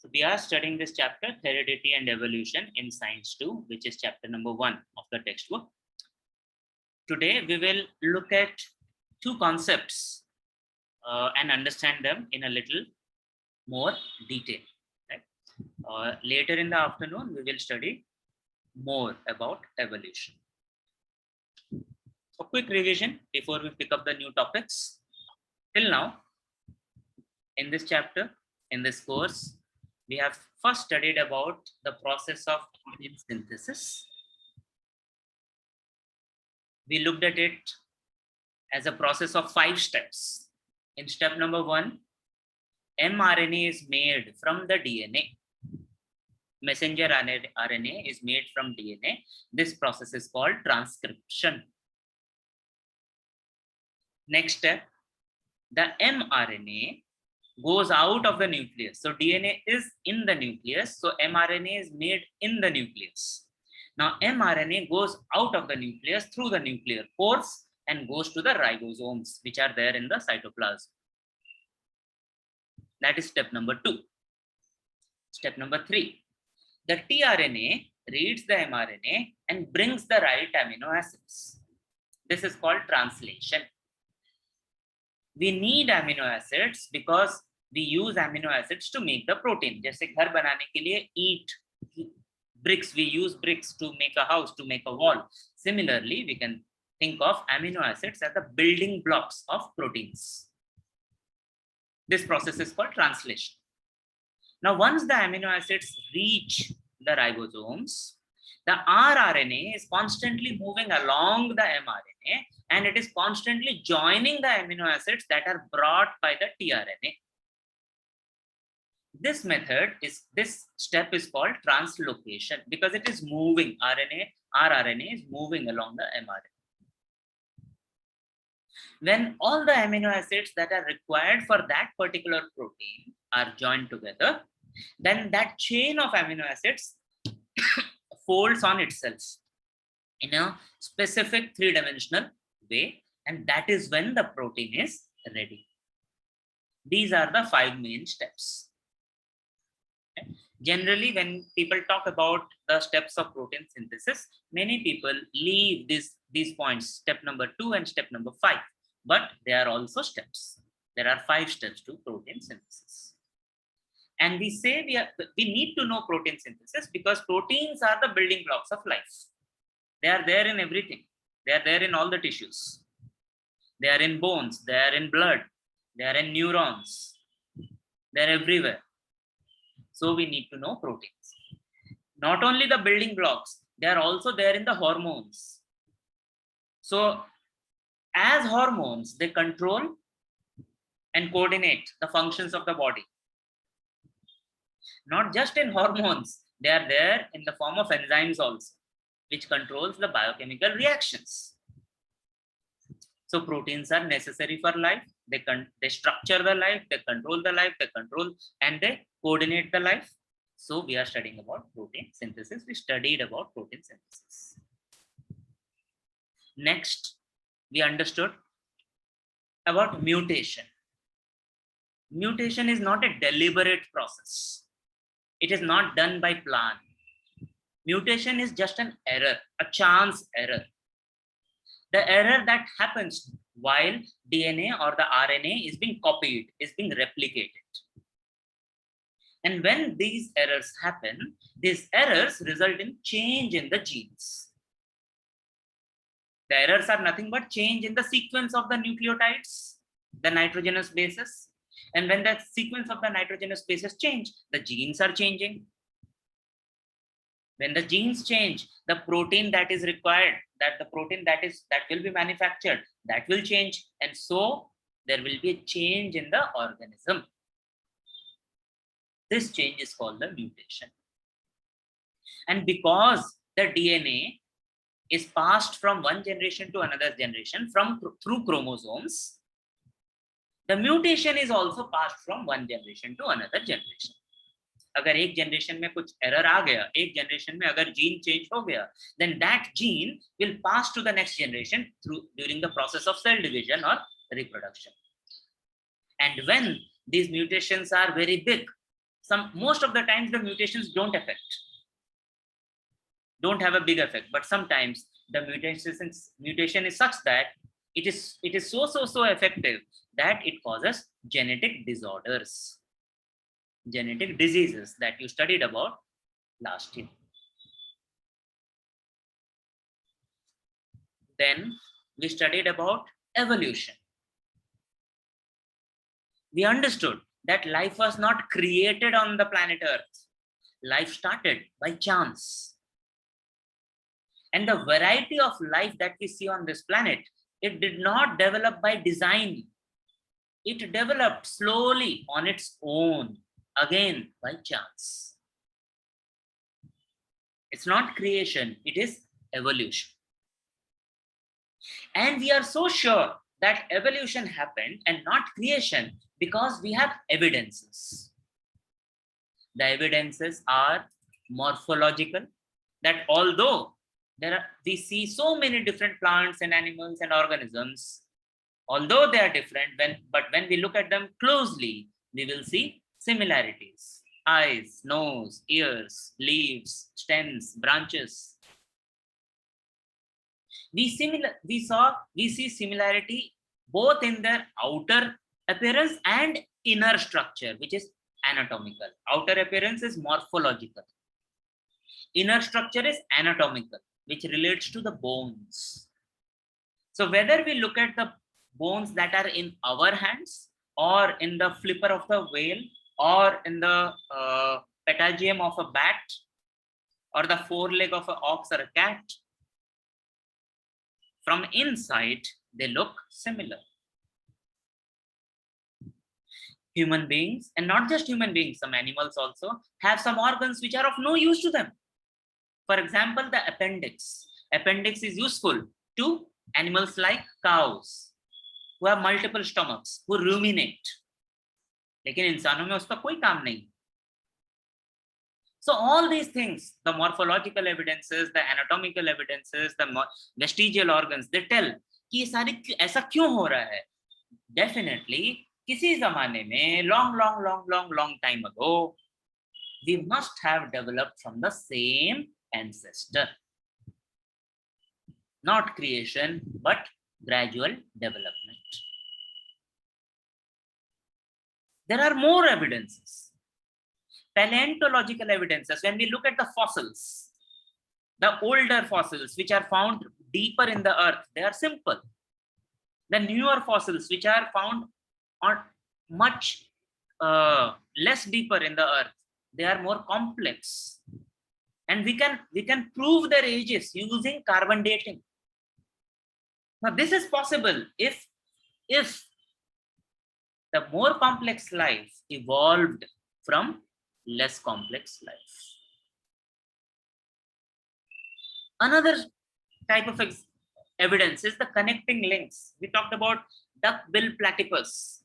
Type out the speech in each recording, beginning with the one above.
So we are studying this chapter, Heredity and Evolution in Science 2, which is chapter number 1 of the textbook. Today we will look at two concepts and understand them in a little more detail. Right? Later in the afternoon, we will study more about evolution. A quick revision before we pick up the new topics. Till now, in this chapter, in this course, we have first studied about the process of protein synthesis. We looked at it as a process of 5 steps. In step number 1, mRNA is made from the DNA. Messenger RNA is made from DNA. This process is called transcription. Next step, the mRNA goes out of the nucleus. So DNA is in the nucleus. So mRNA is made in the nucleus. Now mRNA goes out of the nucleus through the nuclear pores and goes to the ribosomes, which are there in the cytoplasm. That is step number 2. Step number 3, the tRNA reads the mRNA and brings the right amino acids. This is called translation. We need amino acids because we use amino acids to make the protein. जैसे घर बनाने के लिए ईंट, bricks, we use bricks to make a house, to make a wall. Similarly, we can think of amino acids as the building blocks of proteins. This process is called translation. Now, once the amino acids reach the ribosomes, the rRNA is constantly moving along the mRNA and it is constantly joining the amino acids that are brought by the tRNA. This step is called translocation because it is moving. rRNA is moving along the mRNA. When all the amino acids that are required for that particular protein are joined together, then that chain of amino acids folds on itself in a specific 3-dimensional way, and that is when the protein is ready. These are the 5 main steps. Okay. Generally, when people talk about the steps of protein synthesis, many people leave these points, step number 2 and step number 5, but they are also steps. There are 5 steps to protein synthesis. And we say we need to know protein synthesis because proteins are the building blocks of life. They are there in everything. They are there in all the tissues. They are in bones. They are in blood. They are in neurons. They are everywhere. So we need to know proteins. Not only the building blocks, they are also there in the hormones. So as hormones, they control and coordinate the functions of the body. Not just in hormones, they are there in the form of enzymes also, which controls the biochemical reactions. So proteins are necessary for life. They structure the life, they control the life, and they coordinate the life. So we are studying about protein synthesis. We studied about protein synthesis. Next, we understood about mutation. Mutation is not a deliberate process. It is not done by plan. Mutation is just an error, a chance error. The error that happens while DNA or the RNA is being copied, is being replicated. And when these errors happen, these errors result in change in the genes. The errors are nothing but change in the sequence of the nucleotides, the nitrogenous bases. And when the sequence of the nitrogenous bases change, the genes are changing. When the genes change, the protein that is required, that will be manufactured, that will change. And so there will be a change in the organism. This change is called the mutation. And because the DNA is passed from one generation to another generation through chromosomes, the mutation is also passed from one generation to another generation. अगर एक generation में कुछ error आ गया, एक generation में अगर gene change हो गया, then that gene will pass to the next generation during the process of cell division or reproduction. And when these mutations are very big, Most of the times the mutations don't have a big effect, but sometimes the mutation is such that it is so effective that it causes genetic disorders, genetic diseases that you studied about last year. Then we studied about evolution. We understood that life was not created on the planet Earth. Life started by chance. And the variety of life that we see on this planet, it did not develop by design. It developed slowly on its own, again by chance. It's not creation, it is evolution. And we are so sure that evolution happened and not creation because we have evidences. The evidences are morphological, that although we see so many different plants and animals and organisms, although they are different, but when we look at them closely, we will see similarities: eyes, nose, ears, leaves, stems, branches. We see similarity both in their outer appearance and inner structure, which is anatomical. Outer appearance is morphological. Inner structure is anatomical, which relates to the bones. So whether we look at the bones that are in our hands, or in the flipper of the whale, or in the patagium of a bat, or the foreleg of an ox or a cat, from inside they look similar. Human beings, and not just human beings, some animals also have some organs which are of no use to them. For example, the appendix. Appendix is useful to animals like cows, who have multiple stomachs, who ruminate. लेकिन इंसानों में उसका कोई काम नहीं. So all these things, the morphological evidences, the anatomical evidences, the vestigial organs, they tell कि ये सारी ऐसा क्यों हो रहा है. Definitely, किसी ज़माने में long time ago, we must have developed from the same ancestor. Not creation, but gradual development. There are more evidences. Paleontological evidences. When we look at the fossils, the older fossils which are found deeper in the earth, they are simple. The newer fossils which are found on much less deeper in the earth, they are more complex. And we can prove their ages using carbon dating. Now this is possible if the more complex life evolved from less complex life. Another type of evidence is the connecting links. We talked about duck-billed platypus.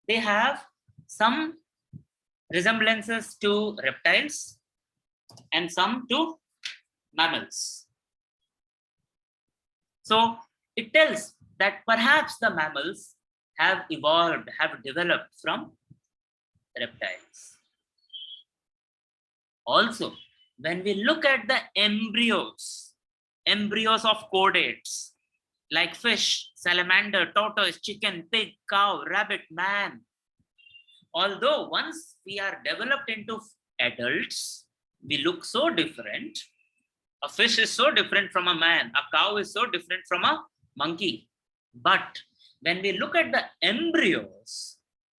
They have some resemblances to reptiles and some to mammals. So it tells that perhaps the mammals have evolved, have developed from reptiles. Also, when we look at the embryos of chordates, like fish, salamander, tortoise, chicken, pig, cow, rabbit, man, although once we are developed into adults, we look so different. A fish is so different from a man, a cow is so different from a monkey. But when we look at the embryos,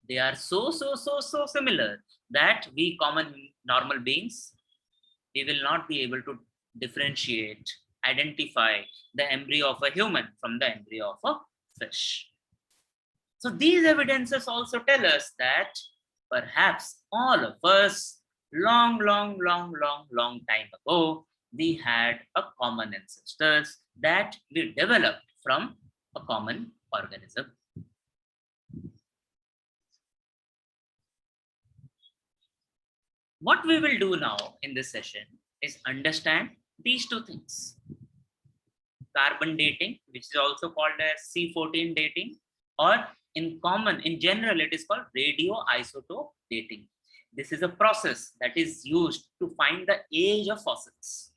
they are so similar that we common normal beings, we will not be able to differentiate, identify the embryo of a human from the embryo of a fish. So these evidences also tell us that perhaps all of us long time ago, we had a common ancestors that we developed from a common organism. What we will do now in this session is understand these two things. Carbon dating, which is also called as C14 dating, or in general, it is called radioisotope dating. This is a process that is used to find the age of fossils.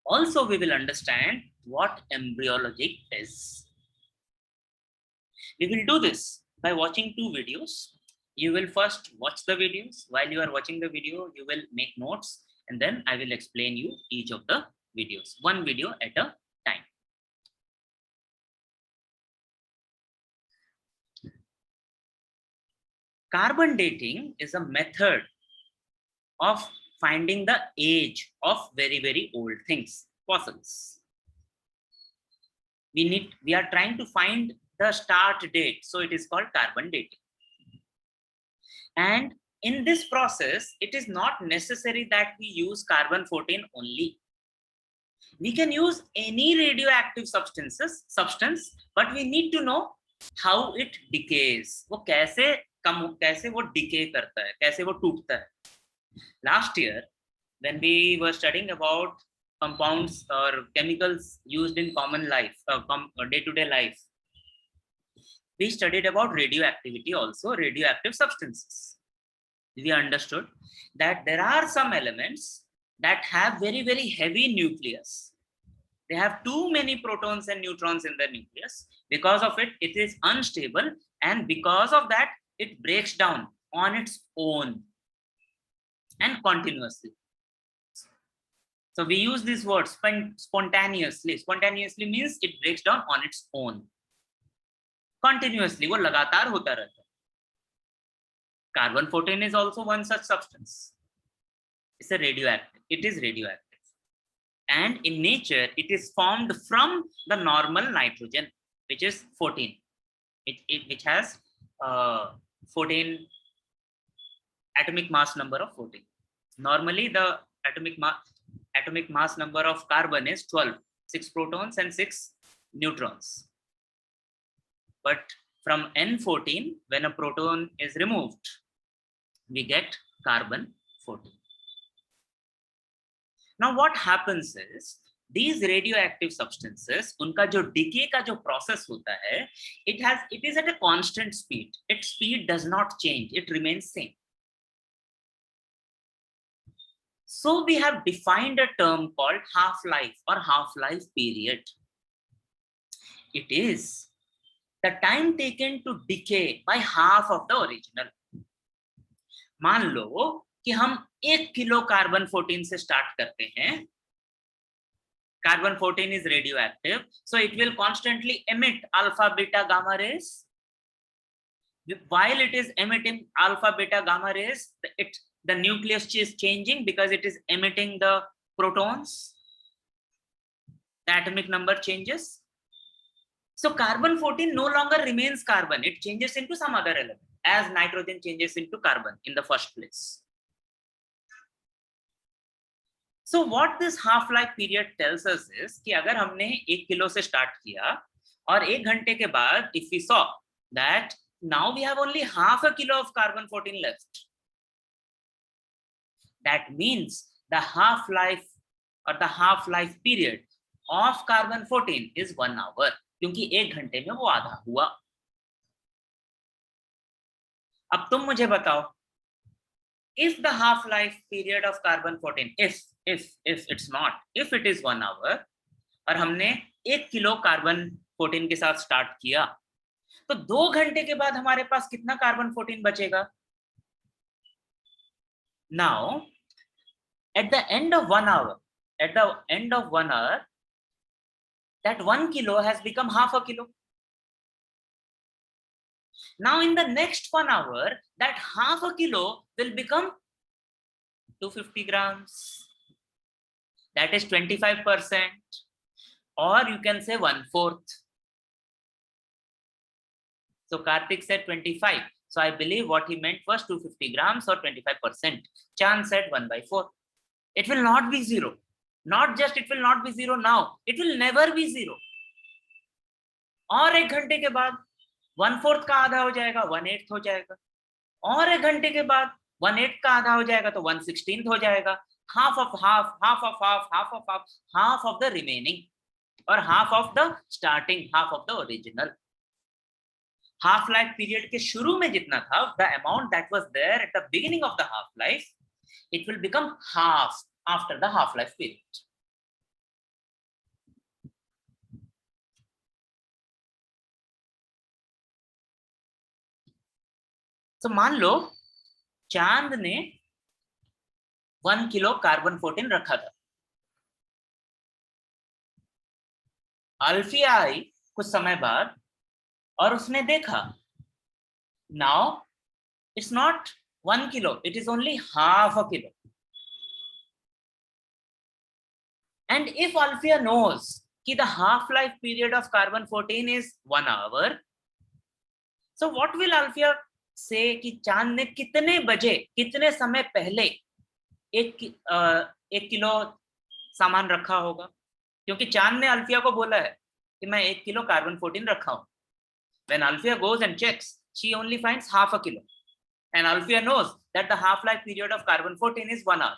Also, we will understand what embryology is. We will do this by watching two videos. You will first watch the videos. While you are watching the video, you will make notes, and then I will explain you each of the videos, one video at a time. Carbon dating is a method of finding the age of very, very old things, fossils. We are trying to find the start date, so it is called carbon dating. And in this process, it is not necessary that we use carbon-14 only. We can use any radioactive substance, but we need to know how it decays. वो कैसे वो decay करता है, कैसे वो टूटता है. Last year, when we were studying about compounds or chemicals used in common life, day-to-day life, we studied about radioactivity also, radioactive substances. We understood that there are some elements that have very, very heavy nucleus. They have too many protons and neutrons in their nucleus. Because of it, it is unstable, and because of that, it breaks down on its own and continuously. So we use this word spontaneously. Spontaneously means it breaks down on its own. Continuously, वो लगातार होता रहता है. Carbon-14 is also one such substance. It's a radioactive. It is radioactive. And in nature, it is formed from the normal nitrogen, which is 14. Which has 14 atomic mass number of 14. Normally, the atomic mass number of carbon is 12, 6 protons and 6 neutrons. But from N14, when a proton is removed, we get carbon-14. Now what happens is, these radioactive substances, उनका जो decay का जो process होता है, it is at a constant speed. Its speed does not change, it remains same. So we have defined a term called half-life or half-life period. It is the time taken to decay by half of the original. मान लो कि हम 1 kilo कार्बन-14 से start करते हैं. Carbon-14 is radioactive, so it will constantly emit alpha, beta, gamma rays. While it is emitting alpha, beta, gamma rays, the nucleus is changing because it is emitting the protons. The atomic number changes. So carbon-14 no longer remains carbon. It changes into some other element, as nitrogen changes into carbon in the first place. So what this half-life period tells us is कि अगर हमने 1 kilo से start किया और 1 घंटे के बाद, if we saw that now we have only half a kilo of carbon-14 left, that means the half-life or the half-life period of carbon-14 is 1 hour, क्योंकि 1 घंटे में वो आधा हुआ. अब तुम मुझे बताओ, if the half-life period of carbon-14, if it's not, if it is 1 hour और हमने 1 किलो कार्बन-14 के साथ स्टार्ट किया, तो 2 घंटे के बाद हमारे पास कितना कार्बन-14 बचेगा? Now, at the end of 1 hour, that 1 kilo has become half a kilo. Now in the next 1 hour, that half a kilo will become 250 grams. That is 25%, or you can say 1/4. So Karthik said 25. So I believe what he meant was 250 grams or 25%. Chan said 1/4. It will not be 0. Not just it will not be 0 now, it will never be 0. और 1 घंटे के बाद 1/4 का आधा हो जाएगा, 1/8 हो जाएगा. और 1 घंटे के बाद 1/8 का आधा हो जाएगा तो 1/16 हो जाएगा. Half of half, half of half, half of half, half of the remaining, or half of the starting, half of the original. Half life period के शुरू में जितना था, the amount that was there at the beginning of the half life, it will become half after the half life period. So मान लो चांद ने 1 kilo carbon 14 रखा था, अल्फिया आई कुछ समय बाद और उसने देखा, now it's not 1 kilo, it is only half a kilo. And if Alfia knows कि the half life period of carbon 14 is 1 hour, so what will Alfia say कि चांद ने कितने बजे, कितने समय पहले एक किलो सामान रखा होगा, क्योंकि चांद ने अल्फिया को बोला है कि मैं 1 किलो कार्बन 14 रखा हूं. When Alfia goes and checks, she only finds half a kilo, and Alfia knows that the half life period of carbon 14 is 1 hour.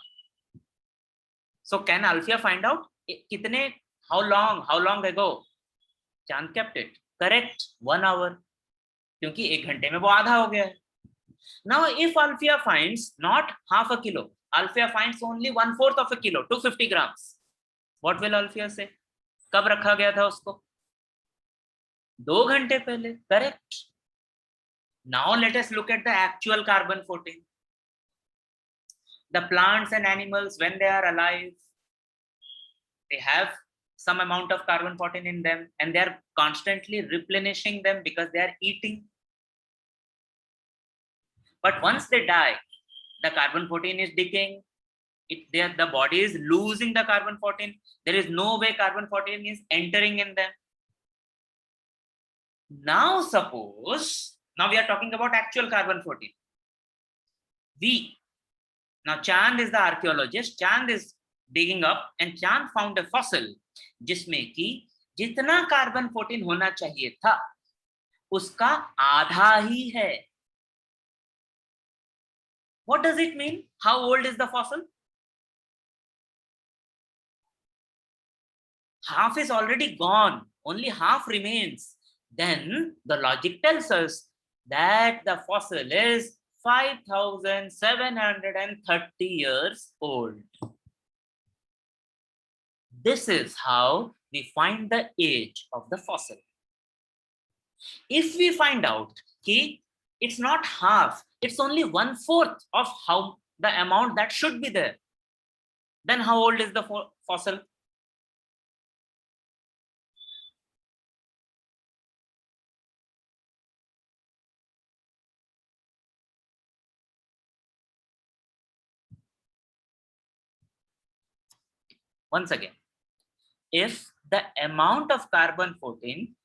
So can Alfia find out कितने, how long ago चांद kept it? Correct, 1 hour, क्योंकि 1 घंटे में वो आधा हो गया है. Now if Alfia finds not half a kilo, Alfia finds only 1/4 of a kilo, 250 grams, what will Alfia say? कब रखा गया था उसको? 2 घंटे पहले. Correct. Now let us look at the actual carbon 14. The plants and animals, when they are alive, they have some amount of carbon 14 in them, and they are constantly replenishing them because they are eating. But once they die, the carbon 14 is decaying. The body is losing the carbon 14. There is no way carbon 14 is entering in them. Now suppose, now we are talking about actual carbon 14. Now Chand is the archaeologist. Chand is digging up and Chand found a fossil जिसमें कि जितना carbon 14 होना चाहिए था उसका आधा ही है. What does it mean? How old is the fossil? Half is already gone, only half remains. Then the logic tells us that the fossil is 5,730 years old. This is how we find the age of the fossil. If we find out that it's not half, it's only 1/4 of how the amount that should be there, then how old is the fossil? Once again, if the amount of carbon 14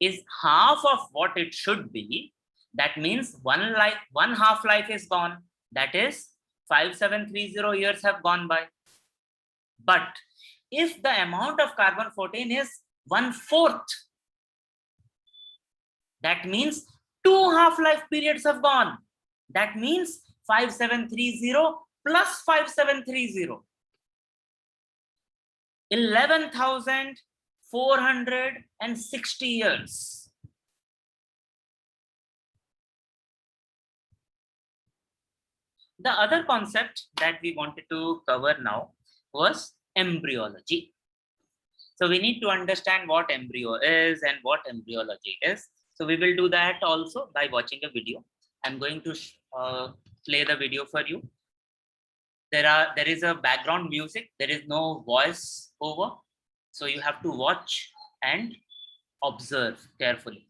is half of what it should be, that means one half life is gone. That is 5,730 years have gone by. But if the amount of carbon 14 is 1/4, that means 2 half-life periods have gone. That means 5,730 plus 5,730. 11,460 years. The other concept that we wanted to cover now was embryology. So we need to understand what embryo is and what embryology is. So we will do that also by watching a video. I'm going to play the video for you. There is a background music. There is no voice over. So you have to watch and observe carefully.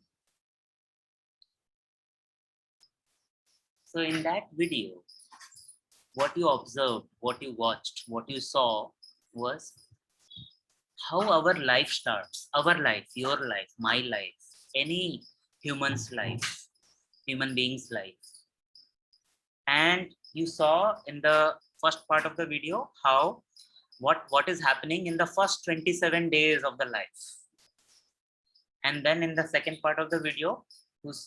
So in that video, what you observed, what you watched, what you saw was how our life starts. Our life, your life, my life, any human's life, human being's life. And you saw in the first part of the video how what is happening in the first 27 days of the life. And then in the second part of the video,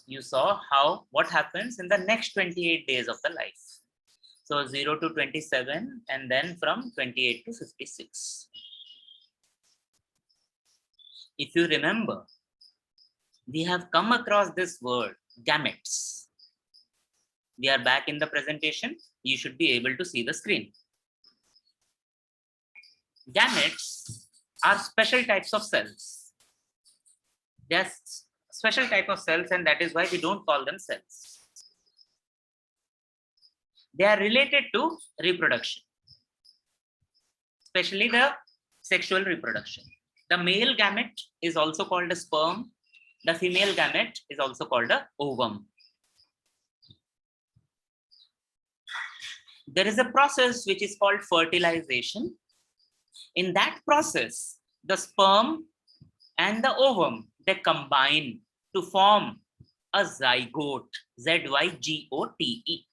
you saw how what happens in the next 28 days of the life. So 0 to 27, and then from 28 to 56. If you remember, we have come across this word, gametes. We are back in the presentation. You should be able to see the screen. Gametes are special types of cells. They are special type of cells, and that is why we don't call them cells. They are related to reproduction, especially the sexual reproduction. The male gamete is also called a sperm. The female gamete is also called a ovum. There is a process which is called fertilization. In that process, the sperm and the ovum, they combine to form a zygote, Z-Y-G-O-T-E.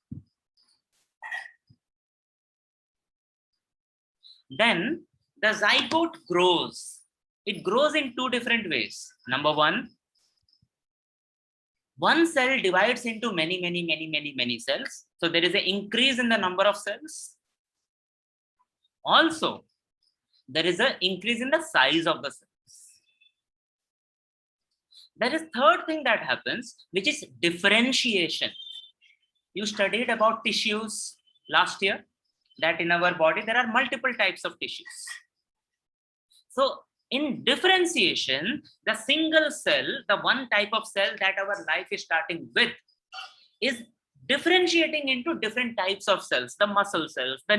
Then the zygote grows. It grows in two different ways. Number one cell divides into many cells. So there is an increase in the number of cells. Also, there is an increase in the size of the cells. There is third thing that happens, which is differentiation. You studied about tissues last year, that in our body there are multiple types of tissues. So in differentiation, the single cell, the one type of cell that our life is starting with, is differentiating into different types of cells, the muscle cells, the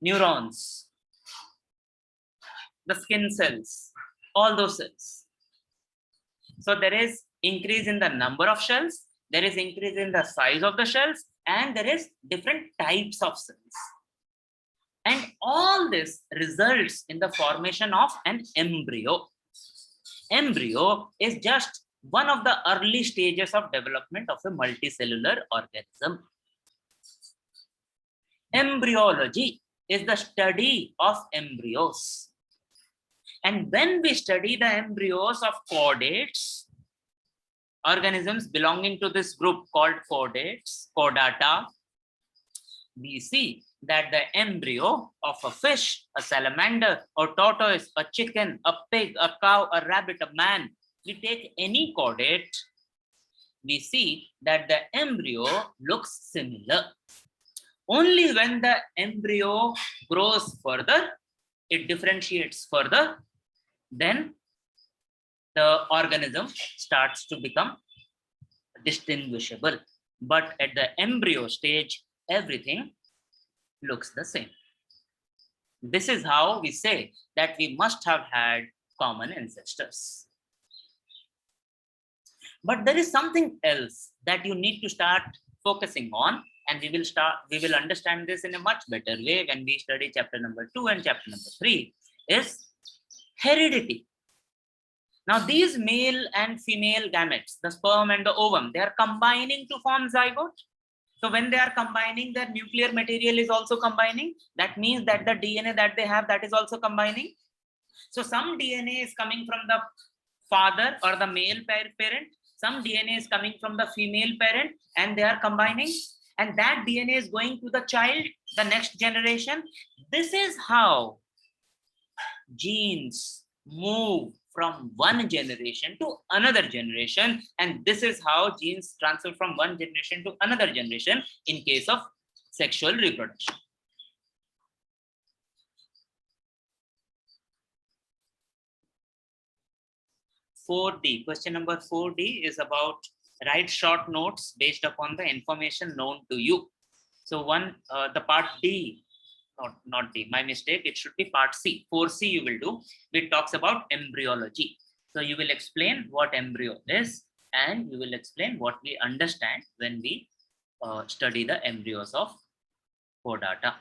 neurons, the skin cells, all those cells. So there is increase in the number of shells, there is increase in the size of the shells, and there is different types of cells. And all this results in the formation of an embryo. Embryo is just one of the early stages of development of a multicellular organism. Embryology is the study of embryos. And when we study the embryos of chordates, organisms belonging to this group called chordates, chordata, we see that the embryo of a fish, a salamander, or tortoise, a chicken, a pig, a cow, a rabbit, a man, we take any chordate, we see that the embryo looks similar. Only when the embryo grows further, it differentiates further, then the organism starts to become distinguishable. But at the embryo stage, everything looks the same. This is how we say that we must have had common ancestors. But there is something else that you need to start focusing on, and we will understand this in a much better way when we study chapter number 2 and chapter number 3, is heredity. Now these male and female gametes, the sperm and the ovum, they are combining to form zygote. So when they are combining, their nuclear material is also combining. That means that the DNA that they have, that is also combining. So some DNA is coming from the father or the male parent. Some DNA is coming from the female parent, and they are combining. And that DNA is going to the child, the next generation. This is how genes move from one generation to another generation, and this is how genes transfer from one generation to another generation in case of sexual reproduction. Question number 4D is about write short notes based upon the information known to you. So the part D, not D, my mistake, it should be part C. 4C you will do, which talks about embryology. So you will explain what embryo is, and you will explain what we understand when we study the embryos of chordata.